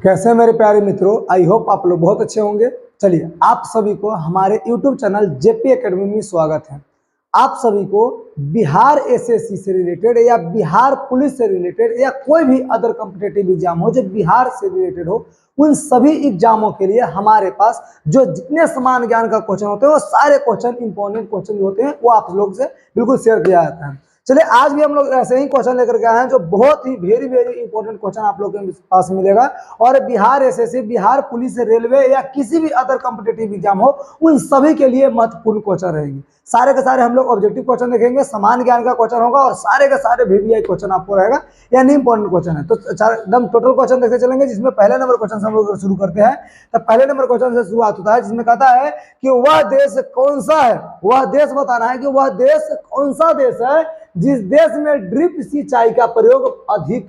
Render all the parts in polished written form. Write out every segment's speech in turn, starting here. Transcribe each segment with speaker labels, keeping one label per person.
Speaker 1: कैसे हैं मेरे प्यारे मित्रों। आई होप आप लोग बहुत अच्छे होंगे। चलिए आप सभी को हमारे यूट्यूब चैनल जेपी एकेडमी में स्वागत है। आप सभी को बिहार एसएससी से रिलेटेड या बिहार पुलिस से रिलेटेड या कोई भी अदर कॉम्पिटिटिव एग्जाम हो जो बिहार से रिलेटेड हो, उन सभी एग्जामों के लिए हमारे पास जो जितने समान ज्ञान का क्वेश्चन होते हैं वो सारे क्वेश्चन इंपॉर्टेंट क्वेश्चन होते हैं वो आप लोग से बिल्कुल शेयर किया जाता है। चलिए आज भी हम लोग ऐसे ही क्वेश्चन लेकर के आए हैं जो बहुत ही वेरी वेरी इंपॉर्टेंट क्वेश्चन आप लोग के पास मिलेगा। और Bihar SSC, Bihar police, railway या किसी भी अदर कॉम्पिटिटिव एग्जाम हो, उन सभी के लिए महत्वपूर्ण क्वेश्चन रहेंगे। सारे के सारे हम लोग ऑब्जेक्टिव क्वेश्चन देखेंगे, समान ज्ञान का क्वेश्चन होगा और सारे के सारे वीवीआई क्वेश्चन आपको रहेगा, यानी इंपॉर्टेंट क्वेश्चन है। तो एकदम टोटल क्वेश्चन देखते चलेंगे, जिसमें पहले नंबर क्वेश्चन से हम लोग शुरू करते हैं। तो पहले नंबर क्वेश्चन से शुरुआत होता है, जिसमें कहता है कि वह देश कौन सा है। वह देश बताना है कि वह देश कौन सा देश है जिस देश में ड्रिप सिंचाई का प्रयोग अधिक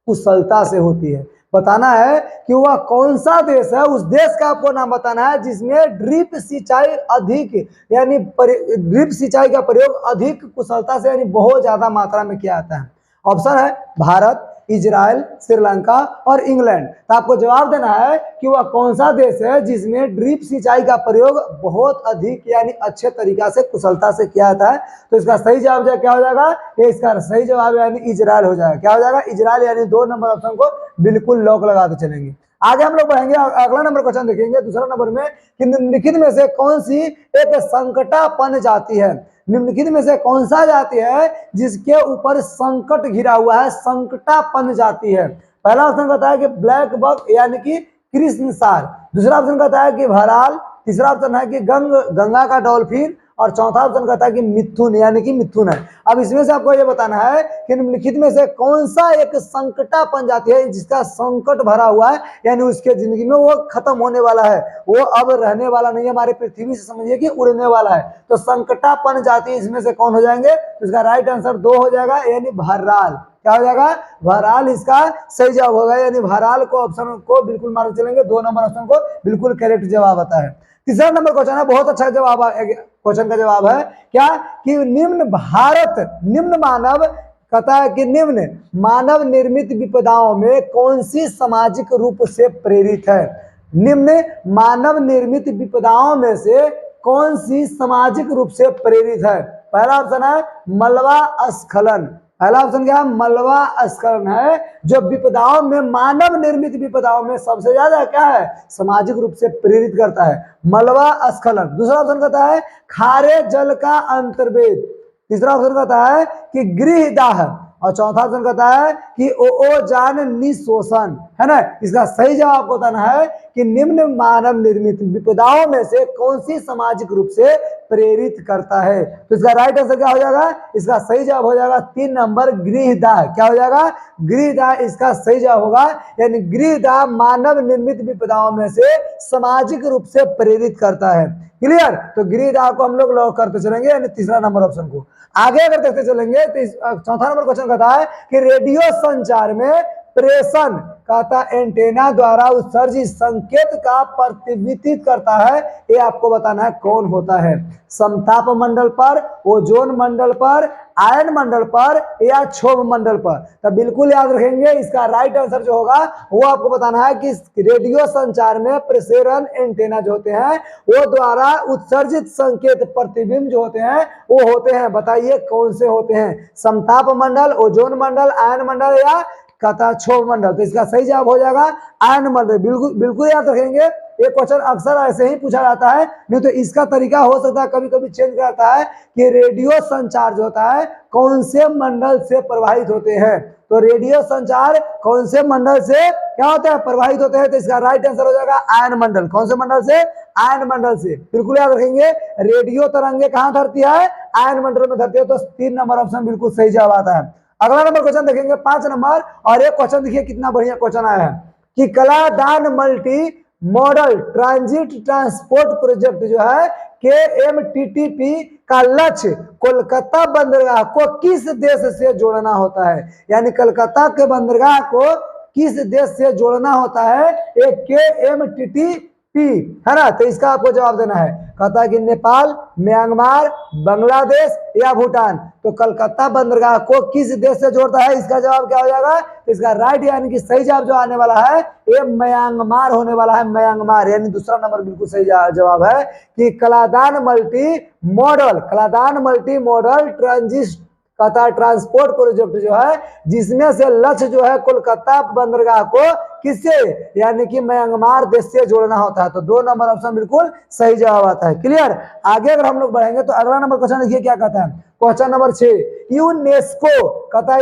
Speaker 1: कुशलता से होती है। बताना है कि वह कौन सा देश है, उस देश का आपको नाम बताना है जिसमें ड्रिप सिंचाई अधिक यानी ड्रिप सिंचाई का प्रयोग अधिक कुशलता से यानी बहुत ज्यादा मात्रा में किया जाता है। ऑप्शन है भारत, इजराइल, श्रीलंका और इंग्लैंड। तो आपको जवाब देना है कि वह कौन सा देश है जिसमें ड्रिप सिंचाई का प्रयोग बहुत अधिक यानी अच्छे तरीका से कुशलता से किया जाता है। तो इसका सही जवाब क्या हो जाएगा, ये इसका सही जवाब यानी इजराइल हो जाएगा। क्या हो जाएगा, इजराइल, यानी 2 नंबर ऑप्शन को बिल्कुल लॉक लगाते चलेंगे। आगे हम लोग बढ़ेंगे, अगला नंबर क्वेश्चन देखेंगे दूसरा नंबर में कि निम्नलिखित में से कौन सी एक संकटापन्न जाति है। निम्नलिखित में से कौन सा जाति है जिसके ऊपर संकट घिरा हुआ है, संकटापन्न जाति है। पहला ऑप्शन कहता है कि ब्लैक बक यानी कि कृष्णसार, दूसरा ऑप्शन कहता है कि भराल, तीसरा ऑप्शन है कि गंगा का डॉल्फिन और चौथा ऑप्शन कहता है कि मिथुन यानी कि मिथुन है। अब इसमें से आपको ये बताना है कि निम्नलिखित में से कौन सा एक संकटापन्न जाति है जिसका संकट भरा हुआ है, यानी उसके जिंदगी में वो खत्म होने वाला है, वो अब रहने वाला नहीं है, हमारे पृथ्वी से समझिए कि उड़ने वाला है। तो संकटापन्न जाति इसमें से कौन हो जाएंगे, तो इसका राइट आंसर 2 हो जाएगा, यानी भराल। क्या हो जाएगा, भराल इसका सही जवाब होगा, यानी भराल को ऑप्शन को बिल्कुल मान चलेंगे, 2 नंबर ऑप्शन को बिल्कुल करेक्ट जवाब आता है। तीसरा नंबर क्वेश्चन है, बहुत अच्छा जवाब क्वेश्चन का जवाब है क्या कि निम्न मानव कहता है कि निम्न मानव निर्मित विपदाओं में कौन सी सामाजिक रूप से प्रेरित है। निम्न मानव निर्मित विपदाओं में से कौन सी सामाजिक रूप से प्रेरित है। पहला ऑप्शन है मलबा स्खलन। पहला ऑप्शन क्या है, मलबा स्खलन है, जो विपदाओं में, मानव निर्मित विपदाओं में सबसे ज्यादा क्या है, सामाजिक रूप से प्रेरित करता है, मलबा स्खलन। दूसरा ऑप्शन कहता है खारे जल का अंतर्वेद। तीसरा ऑप्शन कहता है कि गृहदाह और चौथा ऑप्शन कहता है कि ओजोन निशोषण, है ना। इसका सही जवाब बताना है कि निम्न मानव निर्मित विपदाओं में से कौन सी सामाजिक रूप से प्रेरित करता है। तो इसका राइट आंसर क्या हो जाएगा, इसका सही जवाब हो जाएगा 3 नंबर गृहदाह। क्या हो जाएगा, गृहदाह इसका सही जवाब होगा, यानी गृहदाह मानव निर्मित विपदाओं में से सामाजिक रूप से प्रेरित करता है। क्लियर, तो गृहदाह को हम लोग लॉक करते चलेंगे, यानी तीसरा नंबर ऑप्शन को। आगे अगर देखते चलेंगे तो चौथा नंबर क्वेश्चन कहता है कि रेडियो संचार में प्रेषण कहता एंटेना द्वारा उत्सर्जित संकेत का प्रतिबिंबित करता है, ये आपको बताना है कौन होता है। समताप मंडल पर, ओजोन मंडल पर, आयन मंडल पर या क्षोभ मंडल पर। तो बिल्कुल याद रखेंगे, इसका राइट आंसर जो होगा वो आपको बताना है कि रेडियो संचार में प्रेषण एंटेना जो होते हैं वो द्वारा उत्सर्जित संकेत प्रतिबिंब जो होते हैं वो होते हैं, बताइए कौन से होते हैं, समताप मंडल, ओजोन मंडल, आयन मंडल या कहता क्षोभ मंडल। तो इसका सही जवाब हो जाएगा आयन मंडल। बिल्कुल याद रखेंगे, ये क्वेश्चन अक्सर ऐसे ही पूछा जाता है, नहीं तो इसका तरीका हो सकता है कभी कभी चेंज करता है कि रेडियो संचार जो होता है कौन से मंडल से प्रभावित होते हैं। तो रेडियो संचार कौन से मंडल से क्या होता है, प्रभावित होते हैं। तो इसका राइट आंसर हो जाएगा आयन मंडल। कौन से मंडल से, आयन मंडल से। बिल्कुल याद रखेंगे, रेडियो तरंगे कहाँ धरती है, आयन मंडल में धरती है। तो 3 नंबर ऑप्शन बिल्कुल सही जवाब आता है। अगला नंबर क्वेश्चन देखेंगे 5 नंबर, और ये क्वेश्चन देखिए कितना बढ़िया क्वेश्चन आया है कि Kaladan multi modal transit transport project जो है KMTTP का लक्ष्य कोलकाता बंदरगाह को किस देश से जोड़ना होता है, यानी कलकत्ता के बंदरगाह को किस देश से जोड़ना होता है, एक KMTTP है ना। तो इसका आपको जवाब देना है, कहता है कि नेपाल, म्यांमार, बांग्लादेश या भूटान। तो कलकत्ता बंदरगाह को किस देश से जोड़ता है, इसका जवाब क्या हो जाएगा, इसका राइट यानी कि सही जवाब जो आने वाला है ये म्यांमार होने वाला है, म्यांमार। यानी दूसरा नंबर बिल्कुल सही जवाब है कि कलादान मल्टी मॉडल ट्रांजिट कहता है ट्रांसपोर्ट प्रोजेक्ट जो है, जिसमें से लक्ष्य जो है कोलकाता बंदरगाह को किससे यानी कि म्यांमार देश से जोड़ना होता है। तो 2 नंबर ऑप्शन बिल्कुल सही जवाब आता है। क्लियर। आगे अगर हम लोग बढ़ेंगे तो अगला नंबर क्वेश्चन देखिए क्या कहता है, क्वेश्चन नंबर 6, यूनेस्को कहता है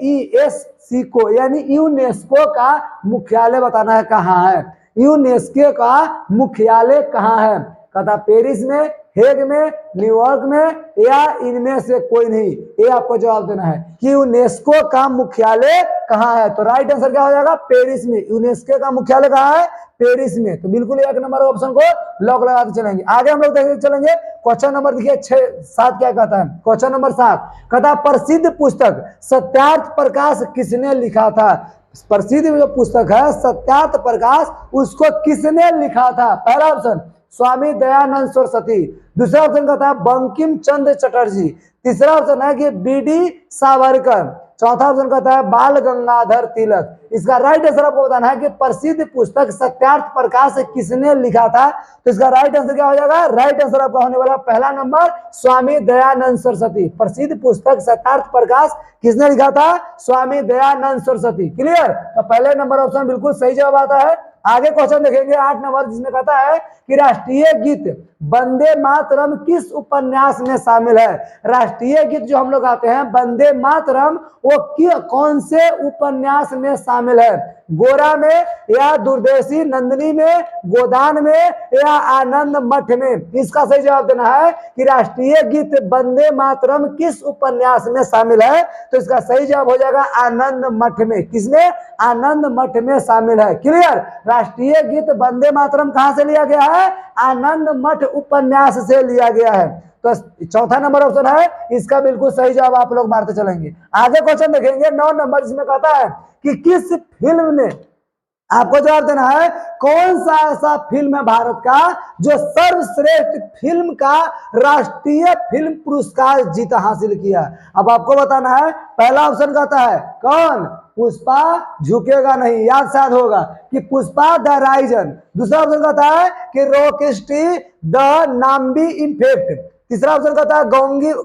Speaker 1: UNESCO यानी यूनेस्को का मुख्यालय बताना है कहाँ है। यूनेस्को का मुख्यालय कहाँ है, कहता पेरिस में, हेग में, न्यूयॉर्क में या इनमें से कोई नहीं। ये आपको जवाब देना है कि यूनेस्को का मुख्यालय कहाँ है। तो राइट आंसर क्या हो जाएगा, पेरिस में। यूनेस्को का मुख्यालय कहाँ है, पेरिस में। तो बिल्कुल 1 नंबर ऑप्शन को लॉक लगाते चलेंगे। आगे हम लोग देखते चलेंगे क्वेश्चन नंबर देखिए 7 क्या कहता है। क्वेश्चन नंबर 7 कहता है प्रसिद्ध पुस्तक सत्यार्थ प्रकाश किसने लिखा था। प्रसिद्ध जो पुस्तक है सत्यार्थ प्रकाश, उसको किसने लिखा था। पहला ऑप्शन स्वामी दयानंद सरस्वती, दूसरा ऑप्शन कहता है बंकिम चंद्र चटर्जी, तीसरा ऑप्शन है कि बीडी सावरकर, चौथा ऑप्शन कहता है बाल गंगाधर तिलक। इसका राइट आंसर आपको बताना है कि प्रसिद्ध पुस्तक सत्यार्थ प्रकाश किसने लिखा था। तो इसका राइट आंसर क्या हो जाएगा, राइट आंसर आपका होने वाला पहला नंबर स्वामी दयानंद सरस्वती। प्रसिद्ध पुस्तक सत्यार्थ प्रकाश किसने लिखा था, स्वामी दयानंद सरस्वती। क्लियर। तो पहले नंबर ऑप्शन बिल्कुल सही जवाब आता है। आगे क्वेश्चन देखेंगे 8 नंबर, जिसमें कहता है कि राष्ट्रीय गीत वंदे मातरम किस उपन्यास में शामिल है। राष्ट्रीय गीत जो हम लोग गाते हैं वंदे मातरम, वो कौन से उपन्यास में शामिल है, गोरा में या दूरदेशी नंदिनी में, गोदान में या आनंद मठ में। इसका सही जवाब देना है कि राष्ट्रीय गीत वंदे मातरम किस उपन्यास में शामिल है। तो इसका सही जवाब हो जाएगा आनंद मठ में। किसमें, आनंद मठ में शामिल है। क्लियर। राष्ट्रीय गीत वंदे मातरम कहां से लिया गया है, आनंद मठ उपन्यास से लिया गया है। तो चौथा नंबर ऑप्शन है इसका बिल्कुल सही जवाब आप लोग मारते चलेंगे। आगे क्वेश्चन देखेंगे 9 नंबर, जिसमें कहता है कि किस फिल्म ने, आपको जवाब देना है कौन सा ऐसा फिल्म है भारत का जो सर्वश्रेष्ठ फिल्म का राष्ट्रीय फिल्म पुरस्कार जीत हासिल किया। अब आपको बताना है, पहला ऑप्शन कहता है कौन, पुष्पा झुकेगा नहीं, याद शायद होगा कि पुष्पा द राइजन। दूसरा ऑप्शन कहता है कि रॉकस्टी द नाम्बी इफेक्ट। तीसरा ऑप्शन कहता है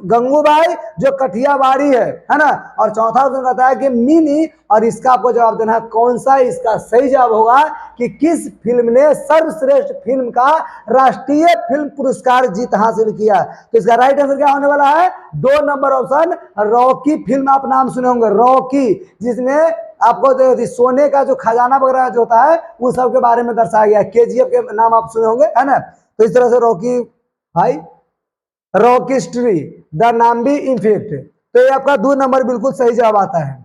Speaker 1: गंगूबाई जो कठियावाड़ी है ना। और चौथा ऑप्शन कहता है कि मिनी। और इसका आपको जवाब देना है कौन सा। इसका सही जवाब होगा कि किस फिल्म ने सर्वश्रेष्ठ फिल्म का राष्ट्रीय फिल्म पुरस्कार जीत हासिल किया। तो इसका राइट आंसर क्या होने वाला है, 2 नंबर ऑप्शन रॉकी फिल्म। आप नाम सुने होंगे रॉकी, जिसमें आपको सोने का जो खजाना वगैरह जो होता है उस सब के बारे में दर्शाया गया। KGF के नाम आप सुने होंगे, है ना। तो इस तरह से रॉकी भाई, रॉकिस्ट्री द नाम्बी इफेक्ट। तो ये आपका 2 नंबर बिल्कुल सही जवाब आता है।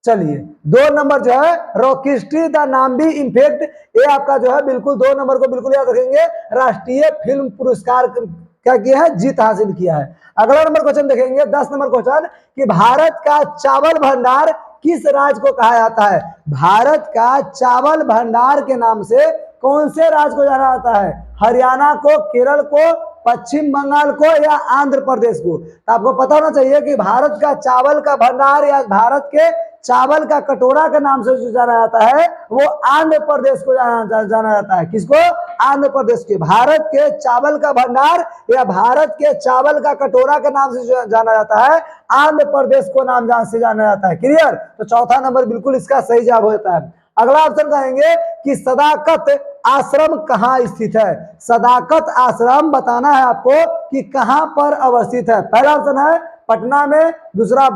Speaker 1: चलिए 2 नंबर जो है रॉकिस्ट्री द नाम्बी इफेक्ट, ये आपका जो है बिल्कुल 2 नंबर को बिल्कुल याद रखेंगे, राष्ट्रीय फिल्म पुरस्कार क्या किया है, जीत हासिल किया है। अगला नंबर क्वेश्चन देखेंगे 10 नंबर क्वेश्चन कि भारत का चावल भंडार किस राज्य को कहा जाता है। भारत का चावल भंडार के नाम से कौन से राज्य को जाना जाता है, हरियाणा को, केरल को, पश्चिम बंगाल को या आंध्र प्रदेश को। तो आपको पता होना चाहिए कि भारत का चावल का भंडार या भारत के चावल का कटोरा के नाम से जो जाना जाता है वो आंध्र प्रदेश को जाना जाता है। किसको, आंध्र प्रदेश के। भारत के चावल का भंडार या भारत के चावल का कटोरा के नाम से जाना जाता है, आंध्र प्रदेश को नाम से जाना जाता है। क्लियर। तो चौथा नंबर बिल्कुल इसका सही जवाब होता है। अगला ऑप्शन कहेंगे कि सदाकत आश्रम कहाँ स्थित है। सदाकत आश्रम बताना है आपको कि कहां पर अवस्थित है। पहला ऑप्शन है पटना में, दूसरा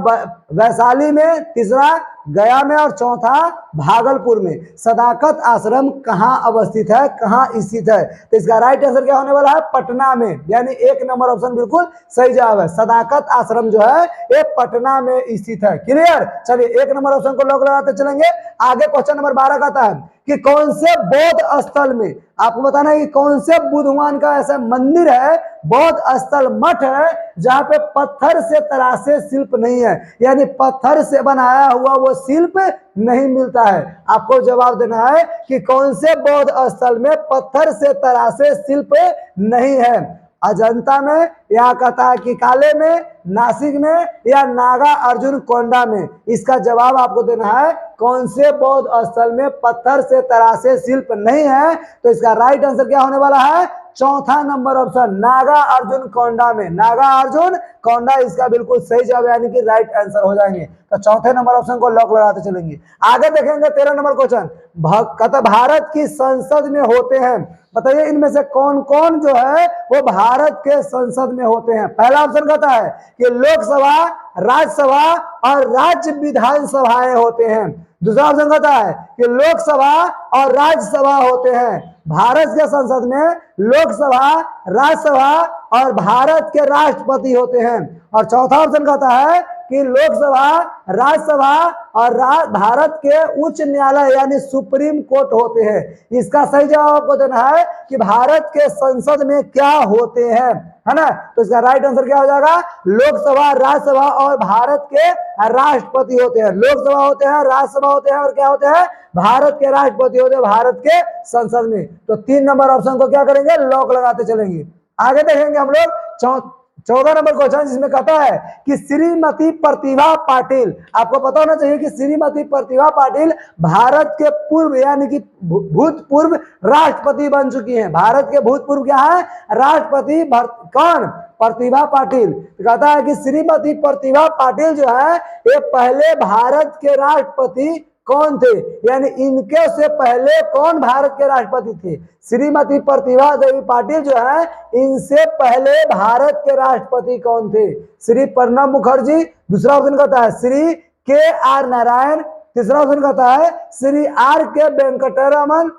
Speaker 1: वैशाली में, तीसरा गया में और चौथा भागलपुर में। सदाकत आश्रम कहाँ अवस्थित है, कहाँ स्थित है। तो इसका राइट आंसर क्या होने वाला है, पटना में। यानी 1 नंबर ऑप्शन बिल्कुल सही जवाब है। सदाकत आश्रम जो है ये पटना में स्थित है। क्लियर। चलिए 1 नंबर ऑप्शन को लॉक लगाते चलेंगे। आगे क्वेश्चन नंबर 12 कहता है कि कौन से बौद्ध स्थल में, आपको बताना है कि कौन से बुद्ध भगवान का ऐसा मंदिर है, बौद्ध स्थल मठ है जहां पे पत्थर से तराशे शिल्प नहीं है, यानी पत्थर से बनाया हुआ वो शिल्प नहीं मिलता है। आपको जवाब देना है कि कौन से बौद्ध स्थल में पत्थर से तराशे शिल्प नहीं है। अजंता में, या कहता है कि काले में, नासिक में, या नागा अर्जुन कोंडा में। इसका जवाब आपको देना है कौन से बौद्ध स्थल में पत्थर से तराशे शिल्प नहीं है। तो इसका राइट आंसर क्या होने वाला है? चौथा नंबर ऑप्शन, नागा अर्जुन कोंडा में। नागा अर्जुन कोंडा इसका बिल्कुल सही जवाब यानी कि राइट आंसर हो जाएंगे। तो चौथे नंबर ऑप्शन को लॉक लगाते चलेंगे। आगे देखेंगे 13 नंबर क्वेश्चन, भारत की संसद में होते हैं, बताइए इनमें से कौन कौन जो है वो भारत के संसद में होते हैं। पहला ऑप्शन कहता है कि लोकसभा, राज्यसभा और राज्य विधानसभाएं होते हैं। दूसरा ऑप्शन कहता है कि लोकसभा और राज्यसभा होते हैं। भारत के संसद में लोकसभा, राज्यसभा और भारत के राष्ट्रपति होते हैं। और चौथा ऑप्शन कहता है कि लोकसभा, राज्यसभा और भारत के उच्च न्यायालय यानी सुप्रीम कोर्ट होते हैं। इसका सही जवाब आपको देना है कि भारत के संसद में क्या होते हैं, है ना। तो इसका राइट आंसर क्या हो जाएगा? लोकसभा, राज्यसभा और भारत के राष्ट्रपति होते हैं। लोकसभा होते हैं, राज्यसभा होते हैं और क्या होते हैं? भारत के राष्ट्रपति होते हैं भारत के संसद में। तो 3 नंबर ऑप्शन को क्या करेंगे? लॉक लगाते चलेंगे। आगे देखेंगे हम लोग 14 नंबर क्वेश्चन, जिसमें कहता है कि श्रीमती प्रतिभा पाटिल, आपको पता होना चाहिए कि श्रीमती प्रतिभा पाटिल भारत के पूर्व यानी कि भूतपूर्व राष्ट्रपति बन चुकी हैं। भारत के भूतपूर्व क्या है? राष्ट्रपति। कौन? प्रतिभा पाटिल। कहता है कि श्रीमती प्रतिभा पाटिल जो है ये पहले भारत के राष्ट्रपति कौन थे, यानी इनके से पहले कौन भारत के राष्ट्रपति थे? श्रीमती प्रतिभा देवी पाटिल जो है इनसे पहले भारत के राष्ट्रपति कौन थे? श्री प्रणब मुखर्जी। दूसरा ऑप्शन कहता है श्री के.आर. नारायण। तीसरा ऑप्शन कहता है श्री R.K. वेंकटरमन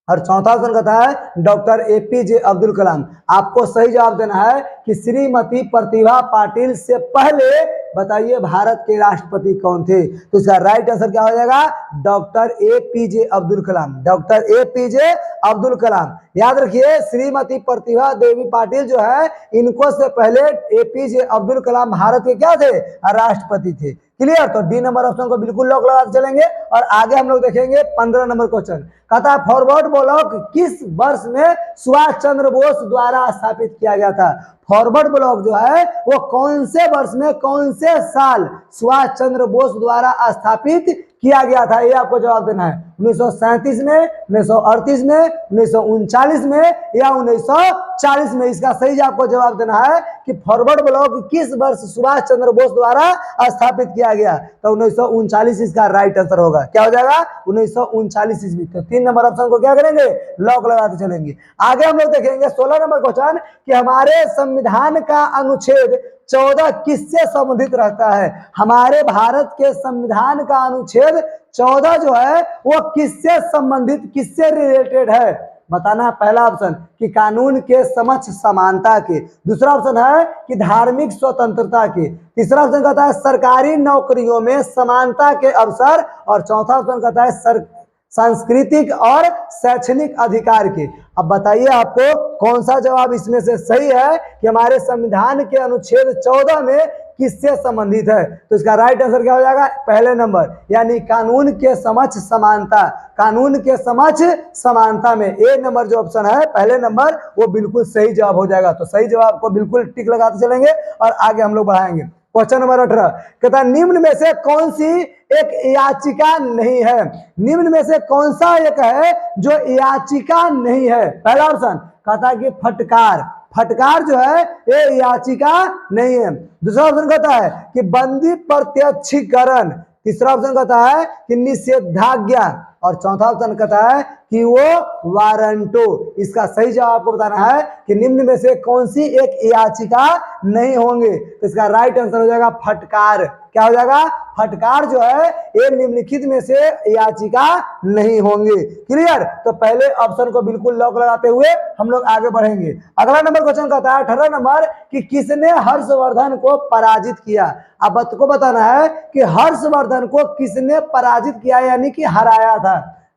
Speaker 1: और चौथा ऑप्शन कहता है डॉक्टर APJ अब्दुल कलाम। आपको सही जवाब देना है कि श्रीमती प्रतिभा पाटिल से पहले बताइए भारत के राष्ट्रपति कौन थे। तो इसका राइट आंसर क्या हो जाएगा? Doctor APJ Abdul Kalam. Doctor APJ Abdul Kalam. याद रखिए श्रीमती प्रतिभा देवी पाटिल जो है इनको से पहले APJ अब्दुल कलाम भारत के क्या थे? राष्ट्रपति थे। क्लियर? तो डी नंबर ऑप्शन को बिल्कुल लॉक लगा चलेंगे। और आगे हम लोग देखेंगे 15 नंबर क्वेश्चन। कहता है फॉरवर्ड ब्लॉक किस वर्ष में सुभाष चंद्र बोस द्वारा स्थापित किया गया था? फॉरवर्ड ब्लॉक जो है वो कौन से वर्ष में, कौन से साल सुभाष चंद्र बोस द्वारा स्थापित किया गया था? ये आपको जवाब देना है। 1937 में, 1938 में, 1939 में या 1940 में। इसका सही आपको जवाब देना है कि फॉरवर्ड ब्लॉक किस वर्ष सुभाष चंद्र बोस द्वारा स्थापित किया गया। तो 1939 इसका राइट आंसर होगा। क्या हो जाएगा? 1939 ईस्वी। तो 3 नंबर ऑप्शन को क्या करेंगे? लॉक लगाते चलेंगे। आगे हम लोग देखेंगे 16 नंबर क्वेश्चन कि हमारे संविधान का अनुच्छेद 14 किससे संबंधित रहता है? हमारे भारत के संविधान का अनुच्छेद 14 जो है वो किससे संबंधित, किससे रिलेटेड है? बताना। पहला ऑप्शन कि कानून के समक्ष समानता के। दूसरा ऑप्शन है कि धार्मिक स्वतंत्रता के। तीसरा ऑप्शन कहता है सरकारी नौकरियों में समानता के अवसर। और चौथा ऑप्शन कहता है सांस्कृतिक और शैक्षणिक अधिकार के। अब बताइए आपको कौन सा जवाब इसमें से सही है कि हमारे संविधान के अनुच्छेद 14 में किससे संबंधित है? तो इसका राइट आंसर क्या हो जाएगा? पहले नंबर यानी कानून के समक्ष समानता। कानून के समक्ष समानता में ए नंबर जो ऑप्शन है पहले नंबर वो बिल्कुल सही जवाब हो जाएगा। तो सही जवाब को बिल्कुल टिक लगाते चलेंगे और आगे हम लोग बढ़ाएंगे। क्वेश्चन नंबर 18 कहता है निम्न में से कौन सी एक याचिका नहीं है? निम्न में से कौन सा एक है जो याचिका नहीं है? पहला ऑप्शन कहता है कि फटकार। फटकार जो है ये याचिका नहीं है। दूसरा ऑप्शन कहता है कि बंदी प्रत्यक्षीकरण। तीसरा ऑप्शन कहता है कि निषेधाज्ञा। और चौथा ऑप्शन कहता है कि वो वारंटो। इसका सही जवाब आपको बताना है कि निम्न में से कौन सी एक याचिका नहीं होंगे। तो इसका राइट आंसर हो जाएगा फटकार। क्या हो जाएगा? फटकार जो है ये निम्नलिखित में से याचिका नहीं होंगे। क्लियर? तो पहले ऑप्शन को बिल्कुल लॉक लगाते हुए हम लोग आगे बढ़ेंगे। अगला नंबर क्वेश्चन कहता है 18 नंबर कि किसने हर्षवर्धन को पराजित किया? अब आपको बताना है कि हर्षवर्धन को किसने पराजित किया यानी कि हराया था।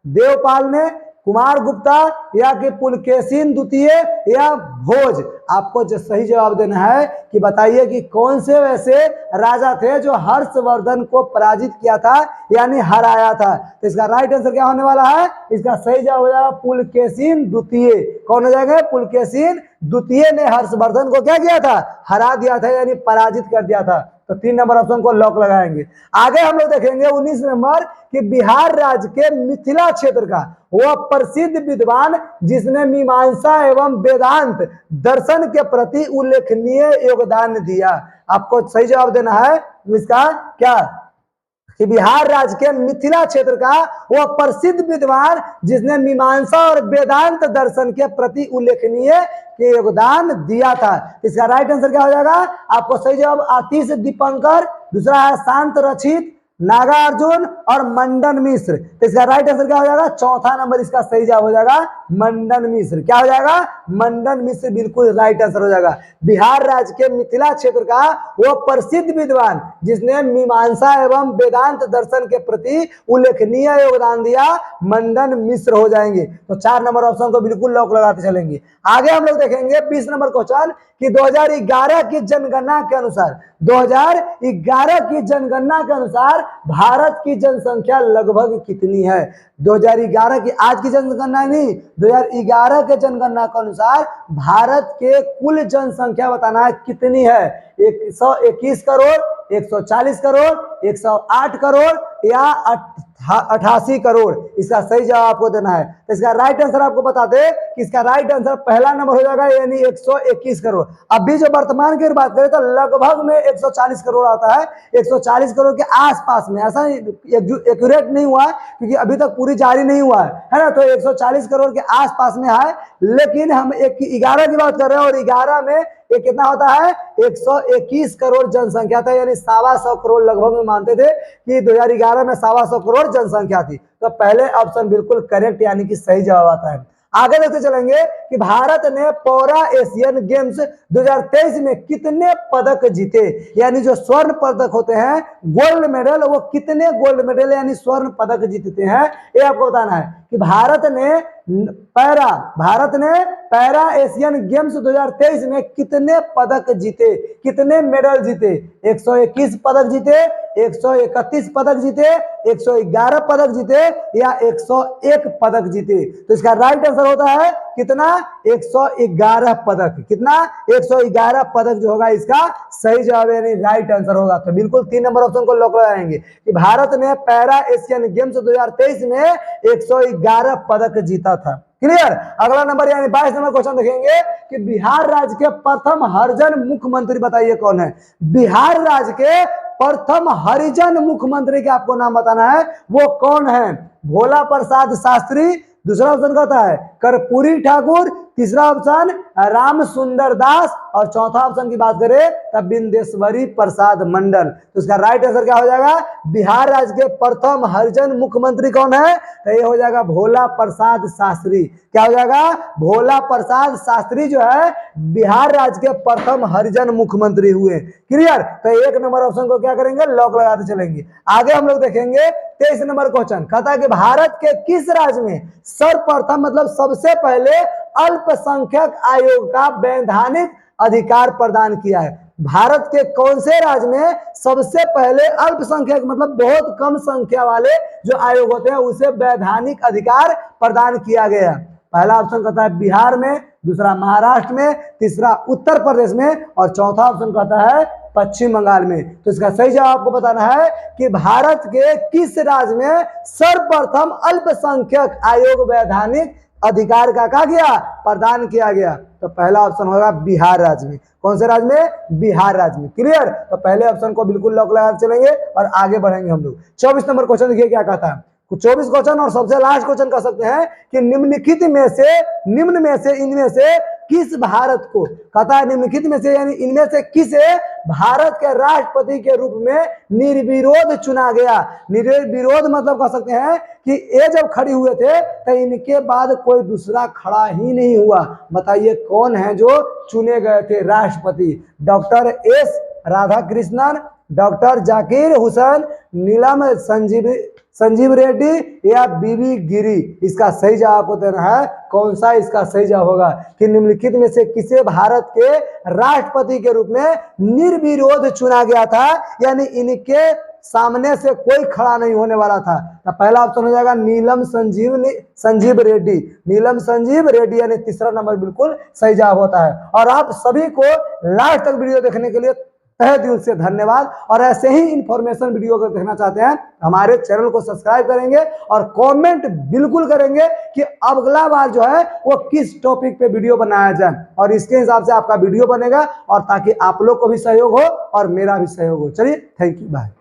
Speaker 1: देवपाल ने, कुमार गुप्ता, या कि पुलकेशिन द्वितीय, या भोज। आपको जो सही जवाब देना है कि बताइए कि कौन से वैसे राजा थे जो हर्षवर्धन को पराजित किया था यानी हराया था। तो इसका राइट आंसर क्या होने वाला है? इसका सही जवाब हो जाएगा पुलकेशिन द्वितीय। कौन हो जाएगा? पुलकेशिन द्वितीय ने हर्षवर्धन को क्या किया था? हरा दिया था यानी पराजित कर दिया था। तो 3 नंबर ऑप्शन को लॉक लगाएंगे। आगे हम लोग देखेंगे 19 नंबर कि बिहार राज्य के मिथिला क्षेत्र का वह प्रसिद्ध विद्वान जिसने मीमांसा एवं वेदांत दर्शन के प्रति उल्लेखनीय योगदान दिया। आपको सही जवाब देना है इसका क्या कि बिहार राज्य के मिथिला क्षेत्र का वह प्रसिद्ध विद्वान जिसने मीमांसा और वेदांत दर्शन के प्रति उल्लेखनीय के योगदान दिया था। इसका राइट आंसर क्या हो जाएगा? आपको सही जवाब आतिश दीपंकर, दूसरा है शांत रचित, नागार्जुन और मंडन मिश्र। तो इसका राइट आंसर क्या हो जाएगा? चौथा नंबर इसका सही जवाब हो जाएगा मंडन मिश्र। क्या हो जाएगा? मंडन मिश्र बिल्कुल राइट आंसर हो जाएगा। बिहार राज्य के मिथिला क्षेत्र का वो प्रसिद्ध विद्वान जिसने मीमांसा एवं वेदांत दर्शन के प्रति उल्लेखनीय योगदान दिया, मंडन मिश्र हो जाएंगे। तो 4 नंबर ऑप्शन को बिल्कुल लॉक लगाते चलेंगे। आगे हम लोग देखेंगे 20 नंबर क्वेश्चन कि 2011 की जनगणना के अनुसार 2011 की जनगणना के अनुसार भारत की जनसंख्या लगभग कितनी है? 2011 की, आज की जनगणना नहीं, 2011 के जनगणना के अनुसार भारत के कुल जनसंख्या बताना है कितनी है? 121 करोड़, 140 करोड़, 108 करोड़ या 88 करोड़। इसका सही जवाब आपको देना है। तो इसका राइट आंसर आपको बता दे कि इसका राइट आंसर पहला नंबर हो जाएगा यानी 121 करोड़। अभी जो वर्तमान की बात करें तो लगभग में 140 करोड़ आता है, 140 करोड़ के आसपास में। ऐसा एक्यूरेट नहीं हुआ क्योंकि अभी तक पूरी जारी नहीं हुआ है ना। तो 140 करोड़ के आसपास में है, लेकिन हम 11 की बात कर रहे हैं और 11 में ये कितना होता है? 121 करोड़ जनसंख्या था यानी 125 करोड़ लगभग में मानते थे कि 2011 में 125 करोड़ जनसंख्या थी। तो पहले ऑप्शन बिल्कुल करेक्ट यानी कि सही जवाब आता है। आगे देखते चलेंगे कि भारत ने पैरा एशियन गेम्स 2023 में कितने पदक जीते, यानी जो स्वर्ण पदक होते हैं गोल्ड मेडल, वो कितने गोल्ड मेडल यानी स्वर्ण पदक जीतते हैं ये आपको बताना है कि भारत ने पैरा एशियन गेम्स 2023 में कितने पदक जीते, कितने मेडल जीते? 121 पदक जीते, 131 पदक जीते, 111 पदक जीते या 101 पदक जीते? तो इसका राइट आंसर होता है कितना? 111 पदक। कितना? 111 पदक जो होगा इसका सही जवाब यानी राइट आंसर होगा। तो बिल्कुल 3 नंबर ऑप्शन को लॉक लगाएंगे कि भारत ने पैरा एशियन गेम्स 2023 में 111 पदक जीता था। क्लियर? अगला नंबर यानी 22 नंबर क्वेश्चन देखेंगे कि बिहार राज्य के प्रथम हरिजन मुख्यमंत्री बताइए कौन है? बिहार राज्य के प्रथम हरिजन मुख्यमंत्री के आपको नाम बताना है, वो कौन है? भोला प्रसाद शास्त्री, दूसरा ऑप्शन कहता है कर्पूरी ठाकुर, तीसरा ऑप्शन राम सुंदर दास और चौथा ऑप्शन की बात करें तब बिंदेश्वरी प्रसाद मंडल। तो इसका राइट आंसर क्या हो जाएगा? बिहार राज्य के प्रथम हरिजन मुख्यमंत्री कौन है? तो ये हो जाएगा भोला प्रसाद शास्त्री। क्या हो जाएगा? भोला प्रसाद शास्त्री जो है बिहार राज्य के प्रथम हरिजन मुख्यमंत्री हुए। क्लियर? तो 1 नंबर ऑप्शन को क्या करेंगे? लॉक लगाते चलेंगे। आगे हम लोग देखेंगे 23 नंबर क्वेश्चन कहता है कि भारत के किस राज्य में सर्वप्रथम मतलब सबसे पहले अल्पसंख्यक आयोग का वैधानिक अधिकार प्रदान किया है? भारत के कौन से राज्य में सबसे पहले अल्पसंख्यक मतलब बहुत कम संख्या वाले जो आयोग होते हैं उसे वैधानिक अधिकार प्रदान किया गया? पहला ऑप्शन कहता है बिहार में, दूसरा महाराष्ट्र में, तीसरा उत्तर प्रदेश में और चौथा ऑप्शन कहता है पश्चिम बंगाल में। तो इसका सही जवाब आपको बताना है कि भारत के किस राज्य में सर्वप्रथम अल्पसंख्यक आयोग वैधानिक अधिकार का क्या किया? प्रदान किया गया? तो पहला ऑप्शन होगा बिहार राज्य में। कौन से राज्य में? बिहार राज्य में। क्लियर? तो पहले ऑप्शन को बिल्कुल लॉक लगा चलेंगे और आगे बढ़ेंगे हम लोग। 24 नंबर क्वेश्चन देखिए क्या कहता है। 24 क्वेश्चन और सबसे लास्ट क्वेश्चन कह सकते हैं कि निम्नलिखित में से इनमें से किस भारत को कहता है निम्नलिखित में से यानी इनमें से किसे भारत के राष्ट्रपति के रूप में निर्विरोध चुना गया? निर्विरोध मतलब कह सकते हैं कि ये जब खड़ी हुए थे तो इनके बाद कोई दूसरा खड़ा ही नहीं हुआ। बताइए कौन है जो चुने गए थे राष्ट्रपति? Doctor S Radhakrishnan, doctor Zakir Hussain, Neelam Sanjiva Reddy या बीबी गिरी? इसका सही जवाब आपको देना है। कौन सा इसका सही जवाब होगा कि निम्नलिखित में से किसे भारत के राष्ट्रपति के रूप में निर्विरोध चुना गया था, यानी इनके सामने से कोई खड़ा नहीं होने वाला था। तो पहला ऑप्शन हो जाएगा नीलम संजीव रेड्डी, नीलम संजीव रेड्डी, यानी तीसरा नंबर बिल्कुल सही जवाब होता है। और आप सभी को लास्ट तक वीडियो देखने के लिए तहे दिल से धन्यवाद। और ऐसे ही इंफॉर्मेशन वीडियो अगर देखना चाहते हैं हमारे चैनल को सब्सक्राइब करेंगे और कमेंट बिल्कुल करेंगे कि अगला बार जो है वो किस टॉपिक पे वीडियो बनाया जाए, और इसके हिसाब से आपका वीडियो बनेगा, और ताकि आप लोग को भी सहयोग हो और मेरा भी सहयोग हो। चलिए, थैंक यू, बाय।